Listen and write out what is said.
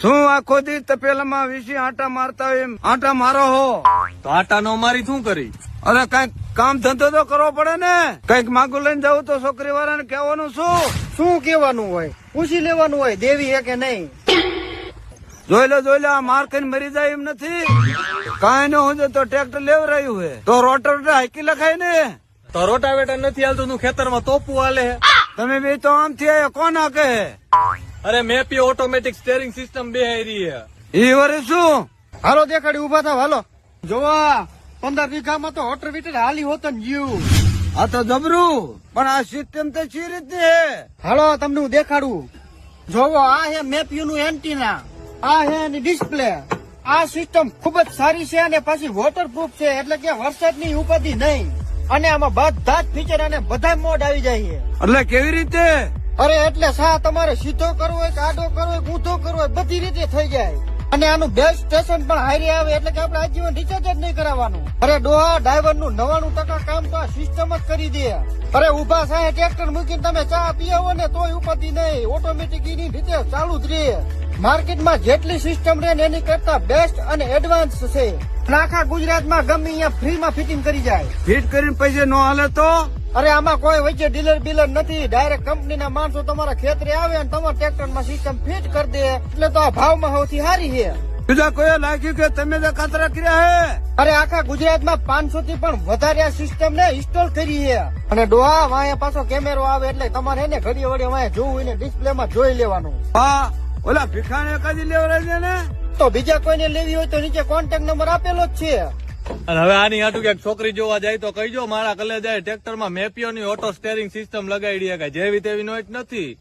શું આખો દી તપેલામાં વીસી આટા મારતા હોય એમ આટા મારો હો? તો આટા નો મારી શું કરી? અરે કઈક કામ ધંધો તો કરવો પડે ને. કઈક માગું લઈને જવું તો છોકરી વાળાને કહેવાનું શું કેવાનું હોય? પૂછી લેવાનું હોય દેવી હે કે નહીં. જોઈ લે આ માર કઈ મરી જાય એમ નથી. કાંઈ ન હોય તો ટ્રેક્ટર લેવરાયું હે તો રોટર હાઈકી લખાય ને. તો રોટાવેટર નથી હાલતું, તું ખેતરમાં તોપું હાલે હે. તમે બી તો આમથી આયા કોણ હાકે? અરે મેપી ઓટોમેટિક સ્ટેરિંગ સિસ્ટમ બેહારી હે. ઈ વરે શું? હાલો દેખાડી ઉભા થાવ હાલો. જોવા 15 વીઘામાં તો હોટર વીટર હાલી હોત ને જીવ. આ તો જબરું, પણ આ સિસ્ટમ તો સી રીતે હે? હાલો તમને હું દેખાડું. જોવો આ હે મેપ્યુ નું એન્ટીના, આ હે એની ડિસ્પ્લે. આ સિસ્ટમ ખુબ જ સારી છે અને પાછી વોટરપ્રૂફ છે, એટલે કે વરસાદની ઉપાધિ નહીં. અને આમાં બધા જ ફીચર અને બધા મોડ આવી જાય છે. એટલે કેવી રીતે? અરે એટલે સા તમારે સીધો કરવો હોય કે આડો કરવો હોય, ઊંધો કરવો હોય, બધી રીતે થઈ જાય. અને આનું બેસ્ટ સ્ટેશન પણ હારી આવે, એટલે કે આપણે આજીવન રિચાર્જ જ નહીં કરાવવાનું. અરે ડોહા ડ્રાઈવર નું 99% કામ તો આ સિસ્ટમ જ કરી દે. અરે ઉભા સાહે ટ્રેક્ટર મૂકીને તમે ચા પીવો ને તોય ઉપાધિ નહીં, ઓટોમેટિક એની રીતે ચાલુ જ રહે. માર્કેટમાં જેટલી સિસ્ટમ રહે ને એની કરતા બેસ્ટ અને એડવાન્સ છે. આખા ગુજરાતમાં ગમે અહીંયા ફ્રીમાં ફિટિંગ કરી જાય. ફિટ કરીને પૈસે નો હાલે તો? અરે આમાં કોઈ વચ્ચે ડીલર બિલર નથી, ડાયરેક્ટ કંપનીના માણસો તમારા ખેતરે આવે અને તમારા ટ્રેક્ટરમાં સિસ્ટમ ફિટ કરી દે, એટલે તો આ ભાવમાં સૌથી સારી છે. બીજા કોઈ લાગ્યું કે તમે તો કાતરા કર્યા હે? અરે આખા ગુજરાતમાં 500 થી પણ વધારે આ સિસ્ટમ ને ઇન્સ્ટોલ કરી છે. અને ડોહા વાયા પાછો કેમેરો આવે, એટલે તમારે એને ઘડી વડે વાયા જોવું હોય ને ડિસ્પ્લે માં જોઈ લેવાનું. હા, ઓલા ભીખાને કાજી લેવરાય છે ને? તો બીજા કોઈને લેવી હોય તો નીચે કોન્ટેક્ટ નંબર આપેલો જ છે. અને હવે આની હાટું ક્યાંક છોકરી જોવા જાય તો કહીજો મારા કલે જાય ટ્રેક્ટર માં મેપિયો ની ઓટો સ્ટેરિંગ સિસ્ટમ લગાડી શકાય, જેવી તેવી નો જ નથી.